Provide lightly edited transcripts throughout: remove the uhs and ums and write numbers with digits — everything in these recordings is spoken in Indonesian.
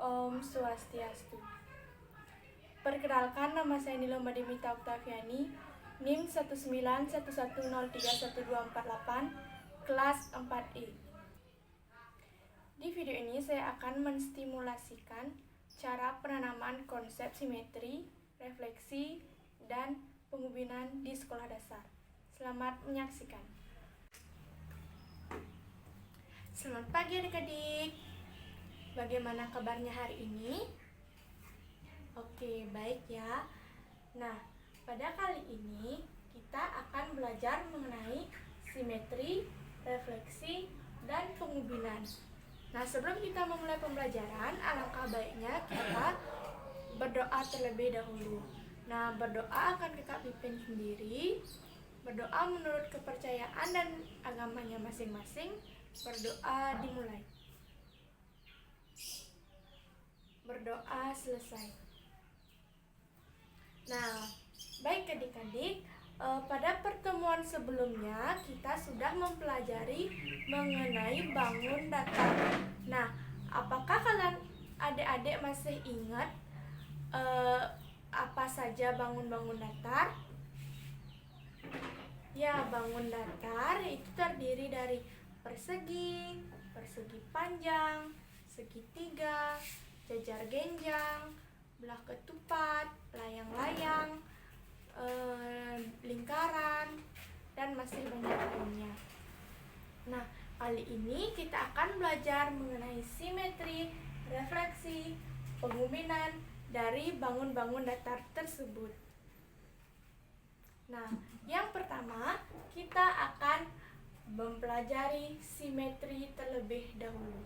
Om Swastiastu. Perkenalkan, nama saya Nilo Madimita Oktaviani, NIM 19110312448, kelas 4I. Di video ini saya akan menstimulasikan cara penanaman konsep simetri, refleksi, dan pengubinan di sekolah dasar. Selamat menyaksikan. Selamat pagi adik-adik. Bagaimana kabarnya hari ini? Oke, baik ya. Nah, pada kali ini kita akan belajar mengenai simetri, refleksi, dan pengubinan. Nah, sebelum kita memulai pembelajaran, alangkah baiknya kita berdoa terlebih dahulu. Nah, berdoa akan kakak pimpin sendiri. Berdoa menurut kepercayaan dan agamanya masing-masing. Berdoa dimulai. Berdoa selesai. Nah, baik adik-adik, pada pertemuan sebelumnya kita sudah mempelajari mengenai bangun datar. Nah, apakah kalian adik-adik masih ingat apa saja bangun-bangun datar? Ya, bangun datar itu terdiri dari persegi, persegi panjang, segitiga, jajar genjang, belah ketupat, layang-layang, lingkaran, dan masih banyak lainnya. Nah, kali ini kita akan belajar mengenai simetri, refleksi, pengubinan dari bangun-bangun datar tersebut. Nah, yang pertama kita akan mempelajari simetri terlebih dahulu.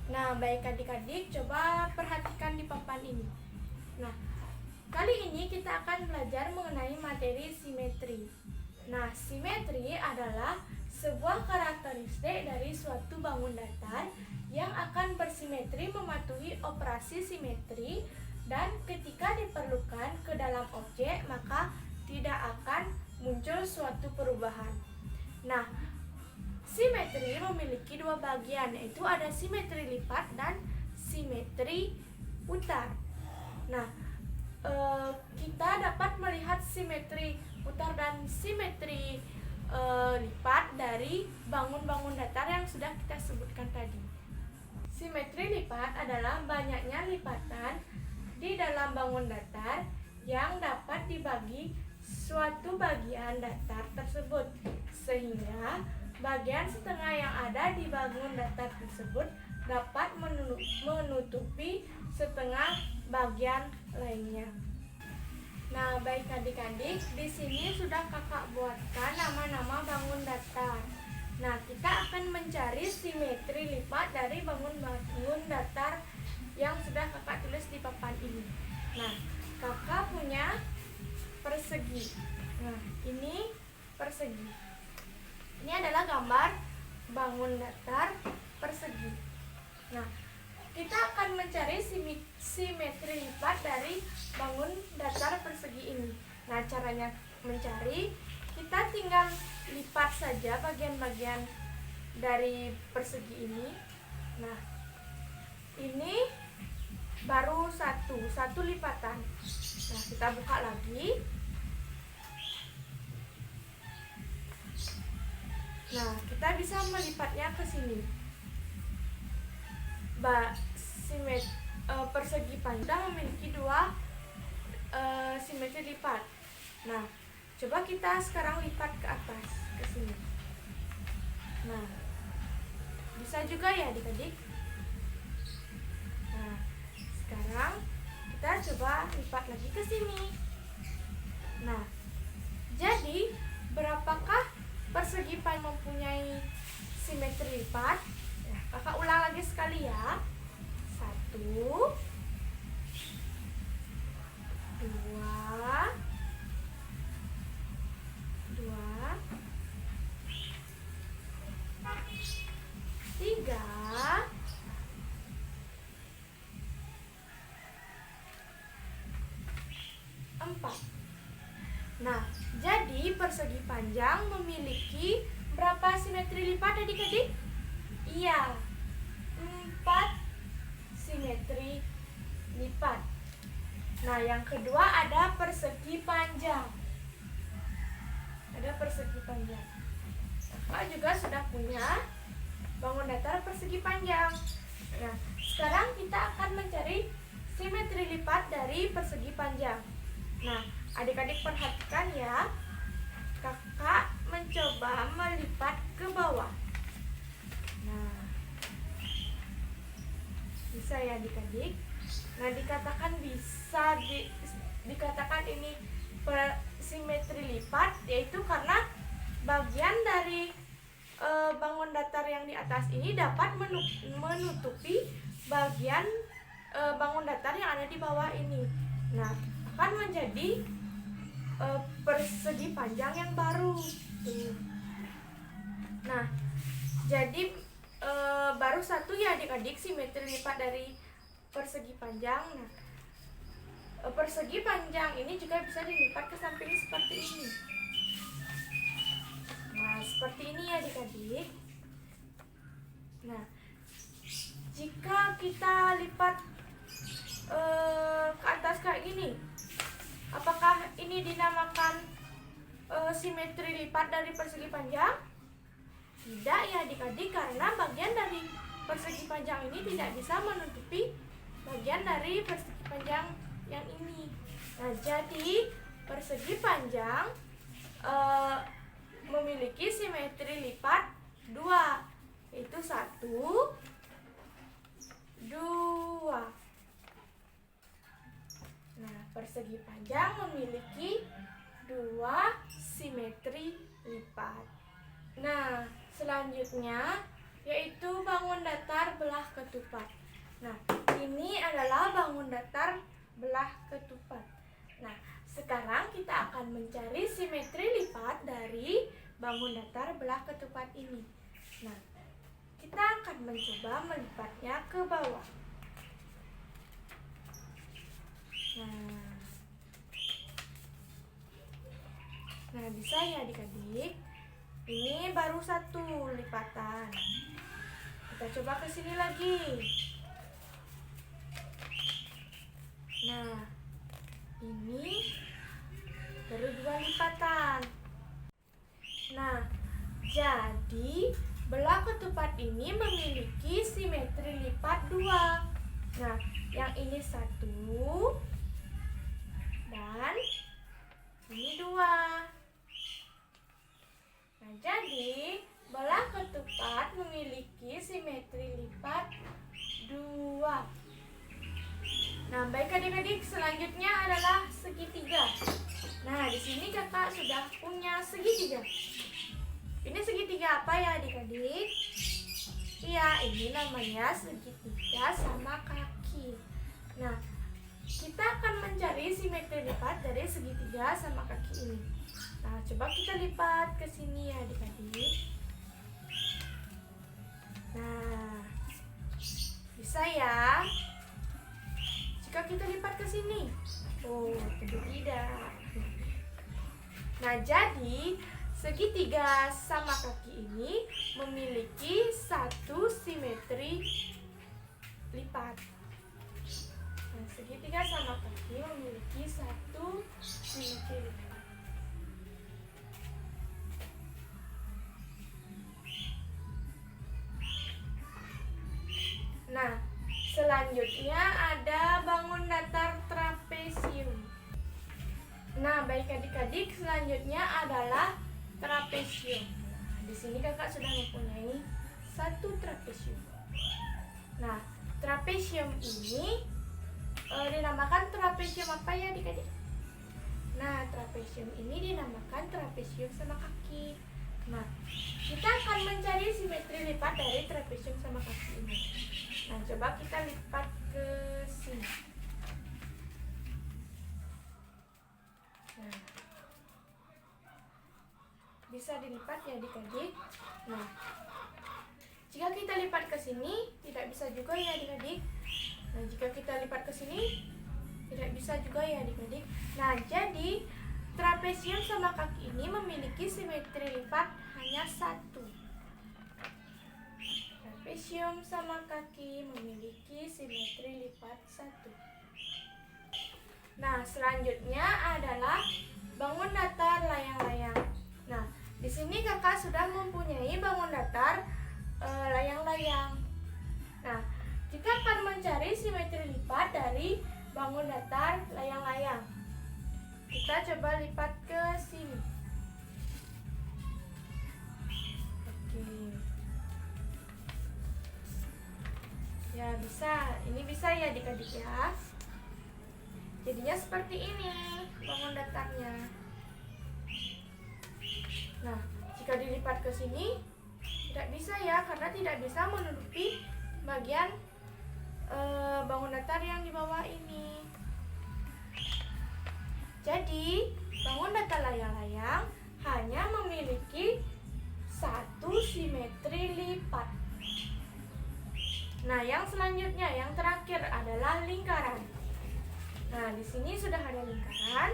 Nah, baik adik-adik, coba perhatikan di papan ini. Nah, kali ini kita akan belajar mengenai materi simetri. Nah, simetri adalah sebuah karakteristik dari suatu bangun datar yang akan bersimetri mematuhi operasi simetri, dan ketika diperlukan ke dalam objek maka tidak akan muncul suatu perubahan. Nah, simetri memiliki dua bagian, yaitu ada simetri lipat dan simetri putar. Nah, kita dapat melihat simetri putar dan simetri lipat dari bangun-bangun datar yang sudah kita sebutkan tadi. Simetri lipat adalah banyaknya lipatan di dalam bangun datar yang dapat dibagi suatu bagian datar tersebut, sehingga bagian setengah yang ada di bangun datar tersebut dapat menutupi setengah bagian lainnya. Nah, baik adik-adik, di sini sudah kakak buatkan nama-nama bangun datar. Nah, kita akan mencari simetri lipat dari bangun-bangun datar yang sudah kakak tulis di papan ini. Nah, kakak punya persegi. Nah, ini persegi. Ini adalah gambar bangun datar persegi. Nah, kita akan mencari simetri lipat dari bangun datar persegi ini. Nah, caranya mencari, kita tinggal lipat saja bagian-bagian dari persegi ini. Nah, ini baru satu lipatan. Nah, kita buka lagi. Nah, kita bisa melipatnya ke sini. Persegi panjang memiliki dua simetri lipat. Nah, coba kita sekarang lipat ke atas, ke sini. Nah, bisa juga ya adik-adik. Nah, sekarang kita coba lipat lagi ke sini. Nah, jadi berapakah persegi panjang mempunyai simetri lipat? Nah, kakak ulang lagi sekali ya. 1, 2, 3, 4. Nah, jadi persegi panjang memiliki berapa simetri lipat adik-adik? Iya, 4 simetri lipat. Nah, yang kedua ada persegi panjang. Ada persegi panjang. Kakak juga sudah punya bangun datar persegi panjang. Nah, sekarang kita akan mencari simetri lipat dari persegi panjang. Nah, adik-adik perhatikan ya. Kakak mencoba melipat ke bawah. Nah, bisa ya adik-adik. Nah, dikatakan bisa dikatakan ini simetri lipat, yaitu karena bagian dari bangun datar yang di atas ini dapat menutupi bagian bangun datar yang ada di bawah ini. Nah, akan menjadi persegi panjang yang baru. Nah, jadi baru satu ya adik-adik simetri lipat dari persegi panjang. Nah, persegi panjang ini juga bisa dilipat ke samping seperti ini. Nah, seperti ini ya adik-adik. Nah, jika kita lipat ke atas kayak gini, apakah ini dinamakan simetri lipat dari persegi panjang? Tidak ya adik-adik, karena bagian dari persegi panjang ini tidak bisa menutupi bagian dari persegi panjang yang ini. Nah, jadi persegi panjang memiliki simetri lipat 2, yaitu 1, 2. Nah, persegi panjang memiliki 2 simetri lipat. Nah, selanjutnya yaitu bangun datar belah ketupat. Nah, ini adalah bangun datar belah ketupat. Nah, sekarang kita akan mencari simetri lipat dari bangun datar belah ketupat ini. Nah, kita akan mencoba melipatnya ke bawah. Nah, bisa ya adik-adik. Ini baru satu lipatan. Kita coba ke sini lagi. Nah, ini baru 2 lipatan. Nah, jadi belah ketupat ini memiliki simetri lipat 2. Nah, yang ini 1 dan ini 2. Nah, jadi belah ketupat memiliki simetri lipat 2. Nah, baik adik-adik, selanjutnya adalah segitiga. Nah, di sini kakak sudah punya segitiga. Ini segitiga apa ya adik-adik? Iya, ini namanya segitiga sama kaki. Nah, kita akan mencari simetri lipat dari segitiga sama kaki ini. Nah, coba kita lipat ke sini ya adik-adik. Nah, bisa ya. Jika kita lipat ke sini, oh, tentu tidak. Nah, jadi segitiga sama kaki ini memiliki 1 simetri lipat. Nah, segitiga sama kaki memiliki 1 simetri lipat. Nah, selanjutnya ada bangun datar trapesium. Nah, baik adik-adik, selanjutnya adalah trapesium. Nah, di sini kakak sudah mempunyai 1 trapesium. Nah, trapesium ini dinamakan trapesium apa ya adik-adik? Nah, trapesium ini dinamakan trapesium sama kaki. Nah, kita akan mencari simetri lipat dari trapesium sama kaki ini. Nah, coba kita lipat ke sini. Nah, bisa dilipat ya adik-adik. Nah, jika kita lipat ke sini, tidak bisa juga ya adik-adik. Nah, jika kita lipat ke sini, tidak bisa juga ya adik-adik. Nah, jadi trapesium sama kaki ini memiliki simetri lipat hanya 1. Trapesium sama kaki memiliki simetri lipat 1. selanjutnya adalah bangun datar layang-layang. Nah, di sini kakak sudah mempunyai bangun datar layang-layang. Nah, kita akan mencari simetri lipat dari bangun datar layang-layang. Kita coba lipat ke sini. Oke. Ya, bisa. Ini bisa ya adik-adik ya. Jadinya seperti ini bangun datarnya. Nah, jika dilipat ke sini tidak bisa ya, karena tidak bisa menutupi bagian bangun datar yang di bawah ini. Jadi, bangun datar layang-layang hanya memiliki satu simetri lipat. Nah, yang selanjutnya, yang terakhir adalah lingkaran. Nah, di sini sudah ada lingkaran.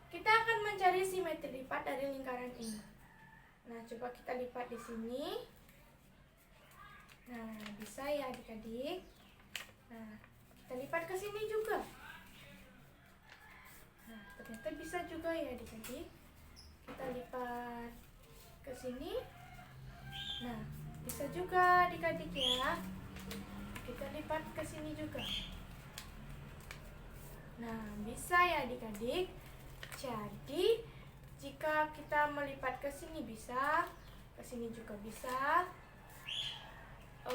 Kita akan mencari simetri lipat dari lingkaran ini. Nah, coba kita lipat di sini. Nah, bisa ya adik-adik. Nah, kita lipat ke sini juga. Nah, ternyata bisa juga ya adik-adik. Kita lipat ke sini. Nah, bisa juga adik-adik ya. Kita lipat ke sini juga. Nah, bisa ya adik-adik. Jadi, jika kita melipat ke sini bisa, ke sini juga bisa,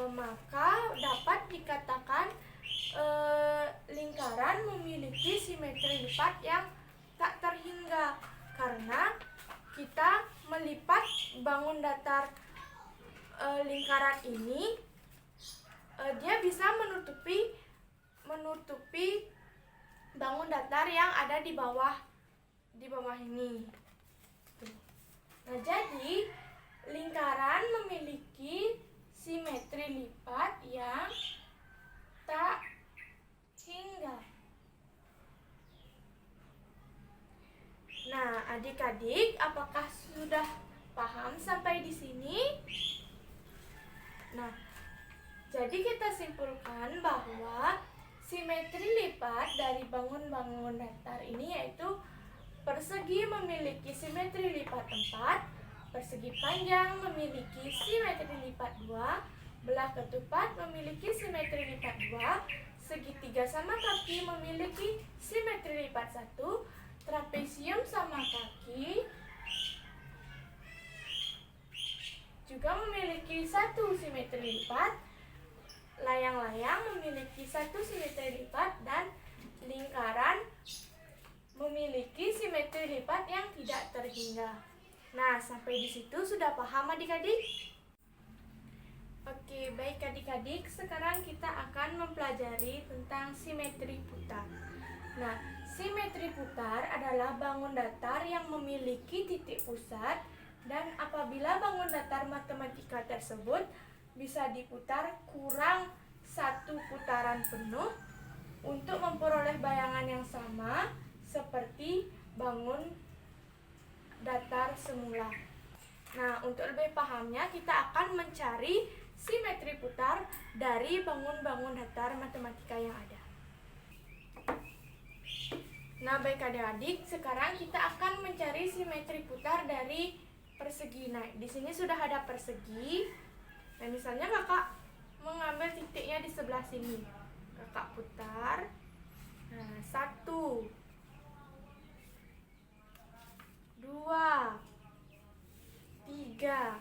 maka dapat dikatakan lingkaran memiliki simetri lipat yang tak terhingga, karena kita melipat bangun datar lingkaran ini, dia bisa menutupi bangun datar yang ada di bawah ini. Nah, jadi lingkaran memiliki simetri lipat yang tak hingga. Nah, adik-adik, apakah sudah paham sampai di sini? Nah, jadi kita simpulkan bahwa simetri lipat dari bangun-bangun datar ini yaitu persegi memiliki simetri lipat 4, persegi panjang memiliki simetri lipat 2, belah ketupat memiliki simetri lipat 2, segitiga sama kaki memiliki simetri lipat 1, trapesium sama kaki juga memiliki satu simetri lipat, layang-layang memiliki satu simetri lipat, dan lingkaran memiliki simetri lipat yang tidak terhingga. Nah, sampai di situ sudah paham adik-adik? Oke, baik adik-adik, sekarang kita akan mempelajari tentang simetri putar. Nah, simetri putar adalah bangun datar yang memiliki titik pusat, dan apabila bangun datar matematika tersebut bisa diputar kurang satu putaran penuh untuk memperoleh bayangan yang sama seperti bangun datar semula. Nah, untuk lebih pahamnya kita akan mencari simetri putar dari bangun-bangun datar matematika yang ada. Nah, baik adik-adik, sekarang kita akan mencari simetri putar dari persegi. Nah, di sini sudah ada persegi. Nah, misalnya kakak mengambil titiknya di sebelah sini. Kakak putar. Nah, 1, 2, 3,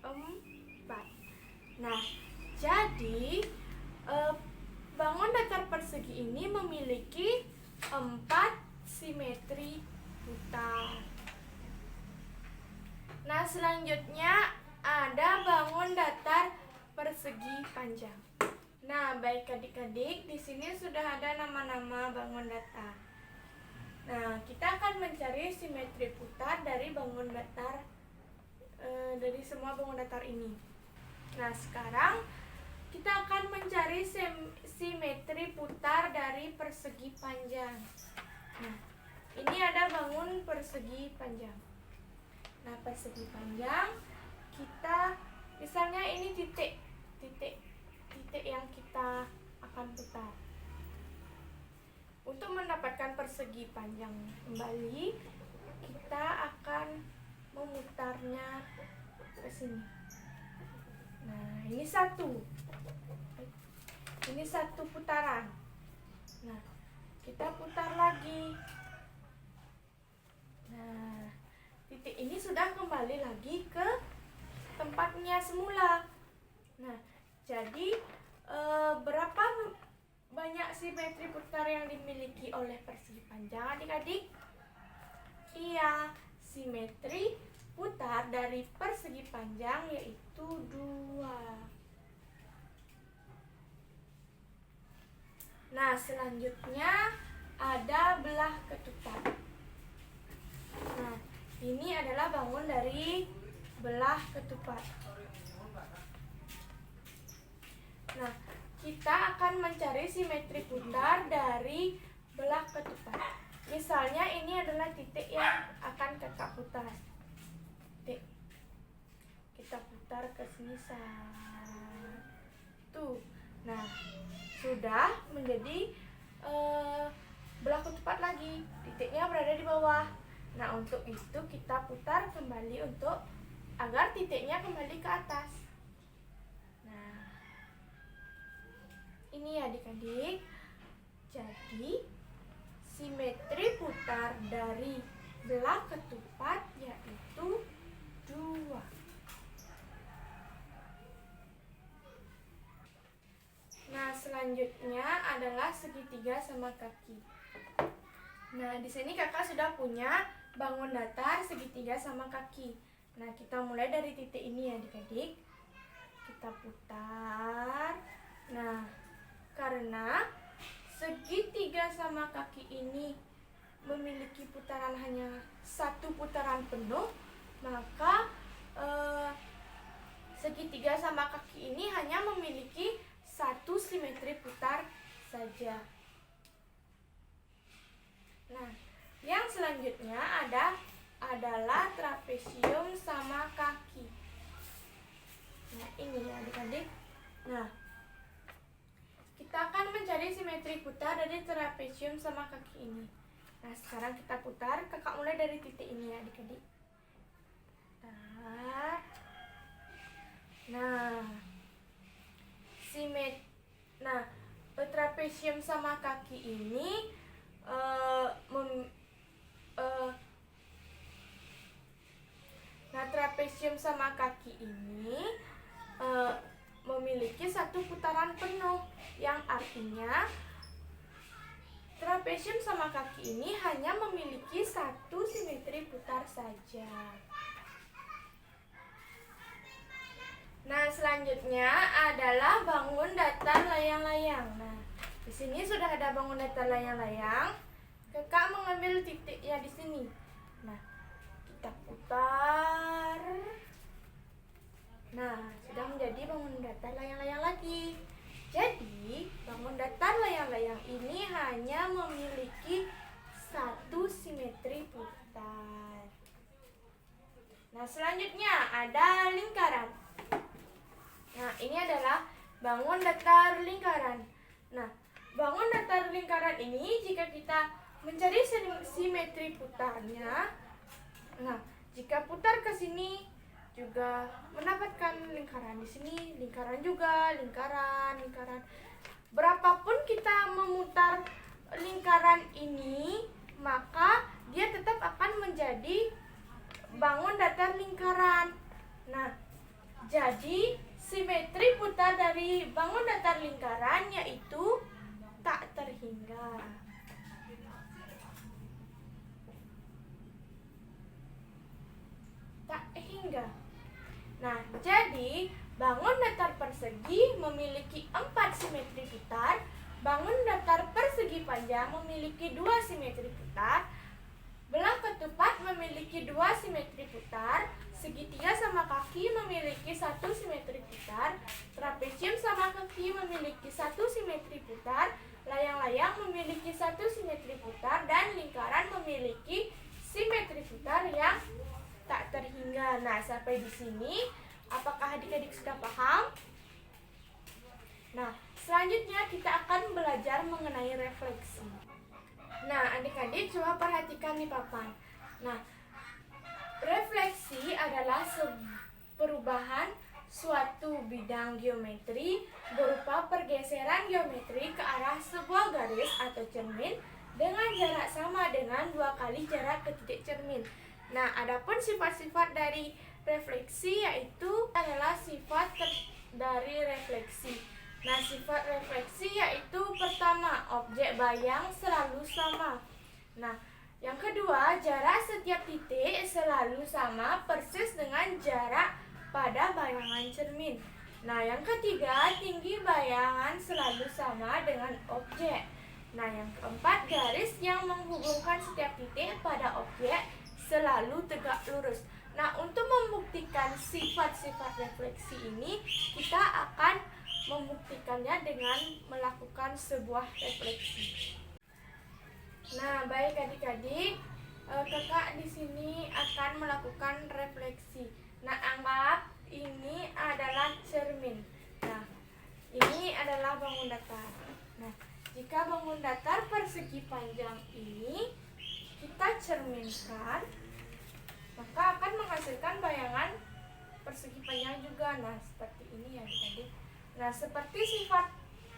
4. Nah, jadi bangun datar persegi ini memiliki 4 simetri putar. Nah, selanjutnya ada bangun datar persegi panjang. Nah, baik adik-adik, di sini sudah ada nama-nama bangun datar. Nah, kita akan mencari simetri putar dari bangun datar dari semua bangun datar ini. Nah, sekarang kita akan mencari simetri putar dari persegi panjang. Nah, ini ada bangun persegi panjang. Nah, persegi panjang, kita misalnya ini titik yang kita akan putar. persegi panjang kembali, kita akan memutarnya ke sini. Nah, ini satu putaran. Nah, kita putar lagi. Nah, titik ini sudah kembali lagi ke tempatnya semula. Nah, jadi berapa banyak simetri putar yang dimiliki oleh persegi panjang, adik-adik? Iya, simetri putar dari persegi panjang yaitu 2. Nah, selanjutnya ada belah ketupat. Nah, ini adalah bangun dari belah ketupat. Nah, kita akan mencari simetri putar dari belah ketupat. Misalnya ini adalah titik yang akan kakak putar. Titik. Kita putar ke sini satu. Nah, sudah menjadi belah ketupat lagi. Titiknya berada di bawah. Nah, untuk itu kita putar kembali agar titiknya kembali ke atas. Nah, ini adik-adik. Jadi, simetri putar dari belah ketupat yaitu 2. Nah, selanjutnya adalah segitiga sama kaki. Nah, di sini kakak sudah punya bangun datar, segitiga sama kaki. Nah, kita mulai dari titik ini ya adik-adik. Kita putar. Nah, karena segitiga sama kaki ini memiliki putaran hanya satu putaran penuh, maka segitiga sama kaki ini hanya memiliki satu simetri putar saja. Nah, yang selanjutnya adalah trapesium sama kaki. Nah, ini ya adik-adik. Nah, kita akan mencari simetri putar dari trapesium sama kaki ini. Nah, sekarang kita putar. Kakak mulai dari titik ini ya adik-adik. Nah, trapesium sama kaki ini trapesium sama kaki ini memiliki satu putaran penuh, yang artinya trapesium sama kaki ini hanya memiliki satu simetri putar saja. Nah, selanjutnya adalah bangun datar layang-layang. Nah, di sini sudah ada bangun datar layang-layang. Kakak mengambil titiknya di sini. Nah, kita putar. Nah, sudah menjadi bangun datar layang-layang lagi. Jadi, bangun datar layang-layang ini hanya memiliki satu simetri putar. Nah, selanjutnya ada lingkaran. Nah, ini adalah bangun datar lingkaran. Nah, bangun datar lingkaran ini jika kita mencari simetri putarnya, nah, jika putar ke sini juga mendapatkan lingkaran. Di sini lingkaran juga, lingkaran. Berapapun kita memutar lingkaran ini, maka dia tetap akan menjadi bangun datar lingkaran. Nah, jadi simetri putar dari bangun datar lingkaran yaitu tak terhingga. Tak hingga. Nah, jadi bangun datar persegi memiliki 4 simetri putar, bangun datar persegi panjang memiliki 2 simetri putar, belah ketupat memiliki 2 simetri putar, segitiga sama kaki memiliki 1 simetri putar, trapesium sama kaki memiliki 1 simetri putar, layang-layang memiliki 1 simetri putar, dan lingkaran memiliki simetri putar yang tak terhingga. Nah, sampai di sini apakah adik-adik sudah paham? Nah, selanjutnya kita akan belajar mengenai refleksi. Nah, adik-adik coba perhatikan di papan. Nah, refleksi adalah perubahan suatu bidang geometri berupa pergeseran geometri ke arah sebuah garis atau cermin dengan jarak sama dengan 2 kali jarak ke titik cermin. Nah, adapun sifat-sifat dari refleksi yaitu adalah sifat dari refleksi. Nah, sifat refleksi yaitu pertama, objek bayang selalu sama. Nah, yang kedua, jarak setiap titik selalu sama persis dengan jarak pada bayangan cermin. Nah, yang ketiga, tinggi bayangan selalu sama dengan objek. Nah, yang keempat, garis yang menghubungkan setiap titik pada objek selalu tegak lurus. Nah, untuk membuktikan sifat-sifat refleksi ini, kita akan membuktikannya dengan melakukan sebuah refleksi. Nah, baik adik-adik, kakak di sini akan melakukan refleksi. Nah, anggap ini adalah cermin. Nah, ini adalah bangun datar. Nah, jika bangun datar persegi panjang ini kita cerminkan, maka akan menghasilkan bayangan persegi panjang juga. Nah, seperti ini ya adik-adik. Nah, seperti sifat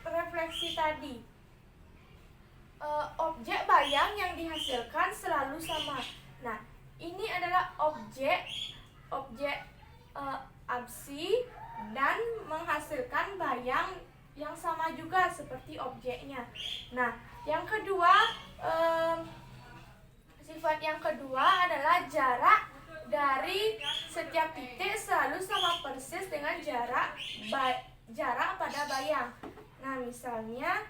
refleksi tadi, objek bayang yang dihasilkan selalu sama. Nah, ini adalah objek absi dan menghasilkan bayang yang sama juga seperti objeknya. Nah, yang kedua, sifat yang kedua adalah jarak dari setiap titik selalu sama persis dengan jarak pada bayang. Nah, misalnya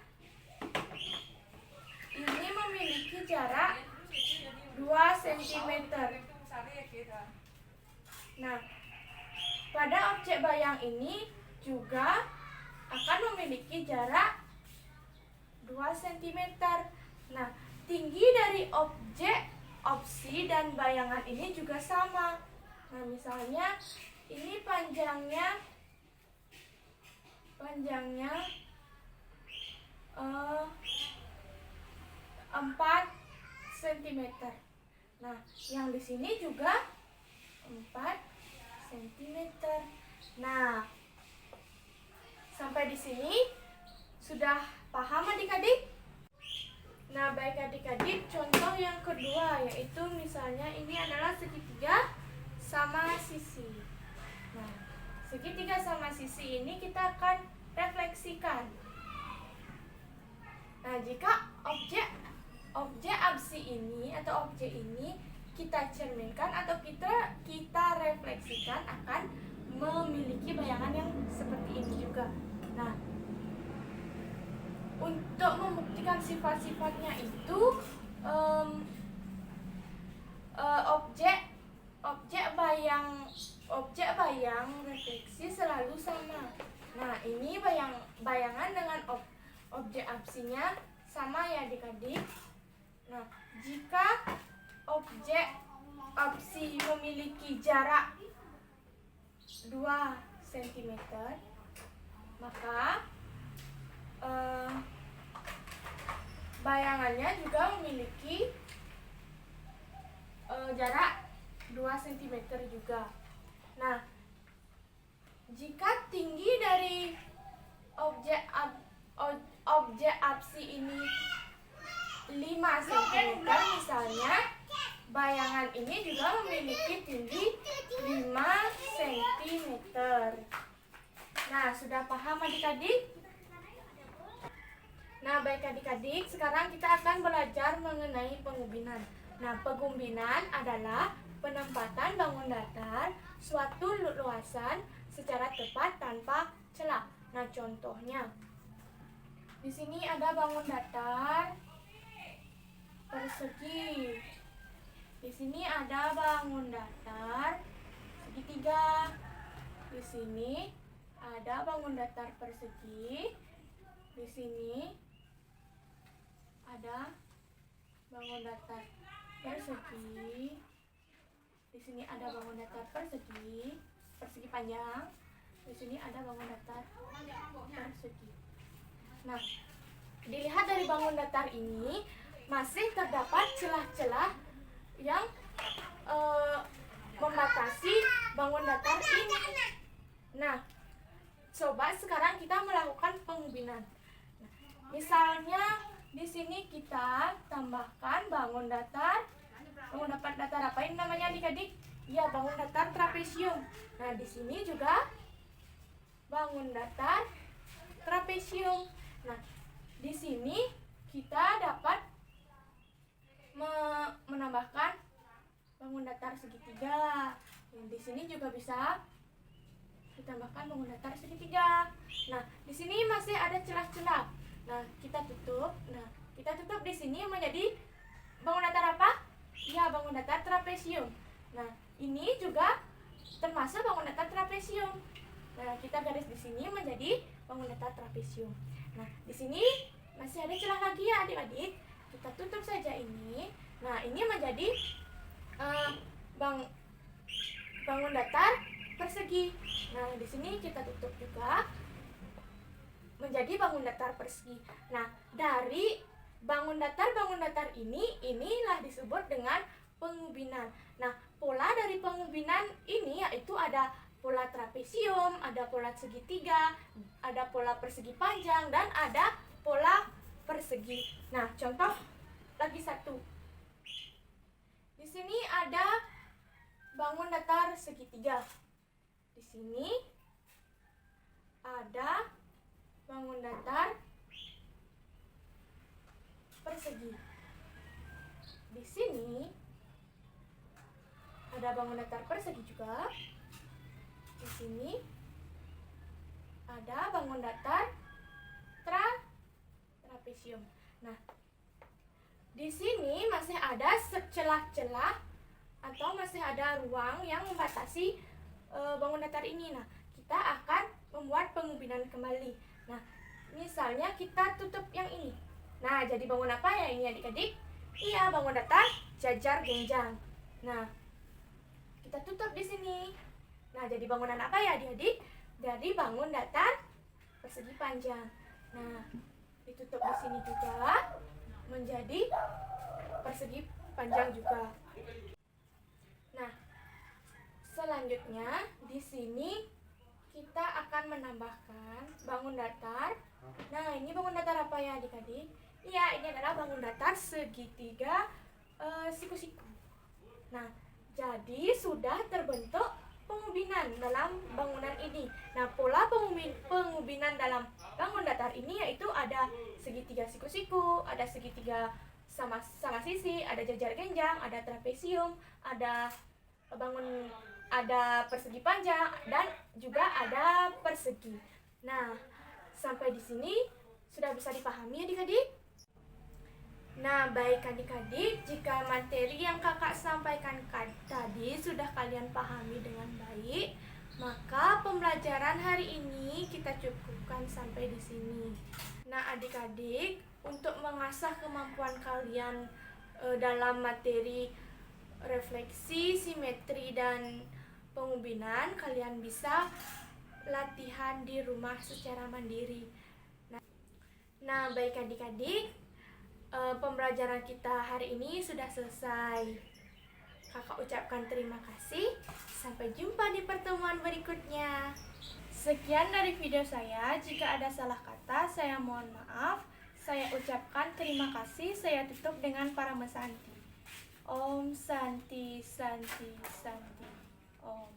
ini memiliki jarak 2 cm. Nah, pada objek bayang ini juga akan memiliki jarak 2 cm. Nah, tinggi dari objek opsi dan bayangan ini juga sama. Nah, misalnya ini panjangnya 4 cm. Nah, yang di sini juga 4 cm. Nah, sampai di sini sudah paham adik-adik? Nah, baik adik-adik, contoh yang kedua yaitu misalnya ini adalah segitiga sama sisi. Nah, segitiga sama sisi ini kita akan refleksikan. Nah, jika objek absi ini atau objek ini kita cerminkan atau kita refleksikan, akan memiliki bayangan yang seperti ini juga. Nah, untuk membuktikan sifat-sifatnya itu objek bayang refleksi selalu sama. Nah, ini bayangan dengan objek absinya sama ya adik-adik. Nah, jika objek absi memiliki jarak 2 cm, maka bayangannya juga memiliki jarak 2 cm juga. Nah, jika tinggi dari objek absi ini 5 cm misalnya, bayangan ini juga memiliki tinggi 5 cm. Nah, sudah paham adik-adik? Nah, baik adik-adik, sekarang kita akan belajar mengenai pengumbinan. Nah, pengumbinan adalah penempatan bangun datar suatu luasan secara tepat tanpa celah. Nah, contohnya di sini ada bangun datar persegi. Di sini ada bangun datar segitiga. Di sini ada bangun datar persegi. Di sini ada bangun datar persegi. Di sini ada bangun datar persegi panjang. Di sini ada bangun datar persegi. Nah, dilihat dari bangun datar ini, masih terdapat celah-celah yang membatasi bangun datar ini. Nah, coba sekarang kita melakukan pengubinan. Misalnya di sini kita tambahkan bangun datar apa ini namanya adik-adik? Ya, bangun datar trapesium. Nah, di sini juga bangun datar trapesium. Nah, di sini kita dapat menambahkan bangun datar segitiga. Di sini juga bisa ditambahkan bangun datar segitiga. Nah, di sini masih ada celah-celah. Nah, kita tutup. Nah, kita tutup di sini menjadi bangun datar apa? Ya, bangun datar trapesium. Nah, ini juga termasuk bangun datar trapesium. Nah, kita garis di sini menjadi bangun datar trapesium. Nah, di sini masih ada celah lagi ya adik-adik. Kita tutup saja ini. Nah, ini menjadi bangun datar persegi. Nah, di sini kita tutup juga menjadi bangun datar persegi. Nah, dari bangun datar inilah disebut dengan pengubinan. Nah, pola dari pengubinan ini yaitu ada pola trapesium, ada pola segitiga, ada pola persegi panjang, dan ada pola persegi. Nah, contoh lagi satu. Di sini ada bangun datar segitiga. Di sini ada bangun datar persegi. Di sini ada bangun datar persegi juga. Di sini ada bangun datar trapesium. Nah, di sini masih ada celah-celah atau masih ada ruang yang membatasi bangun datar ini. Nah, kita akan membuat pengubinan kembali. Nah, misalnya kita tutup yang ini. Nah, jadi bangun apa ya ini adik-adik? Iya, bangun datar jajar genjang. Nah, kita tutup di sini. Nah, jadi bangunan apa ya adik-adik? Jadi bangun datar persegi panjang. Nah, ditutup di sini juga menjadi persegi panjang juga. Nah, selanjutnya di sini kita akan menambahkan bangun datar. Nah, ini bangun datar apa ya adik-adik? Iya, ini adalah bangun datar segitiga siku-siku. Nah, jadi sudah terbentuk pengubinan dalam bangunan ini. Nah, pola pengubinan dalam bangun datar ini yaitu ada segitiga siku-siku, ada segitiga sama sisi, ada jajar genjang, ada trapesium, ada persegi panjang, dan juga ada persegi. Nah, sampai di sini sudah bisa dipahami adik-adik? Nah, baik adik-adik, jika materi yang kakak sampaikan tadi sudah kalian pahami dengan baik, maka pembelajaran hari ini kita cukupkan sampai di sini. Nah, adik-adik, untuk mengasah kemampuan kalian dalam materi refleksi, simetri, dan pengubinan, kalian bisa latihan di rumah secara mandiri. Nah, baik adik-adik, pembelajaran kita hari ini sudah selesai. Kakak ucapkan terima kasih. Sampai jumpa di pertemuan berikutnya. Sekian dari video saya. Jika ada salah kata, saya mohon maaf. Saya ucapkan terima kasih. Saya tutup dengan Parama Santi. Om Santi Santi Santi Om.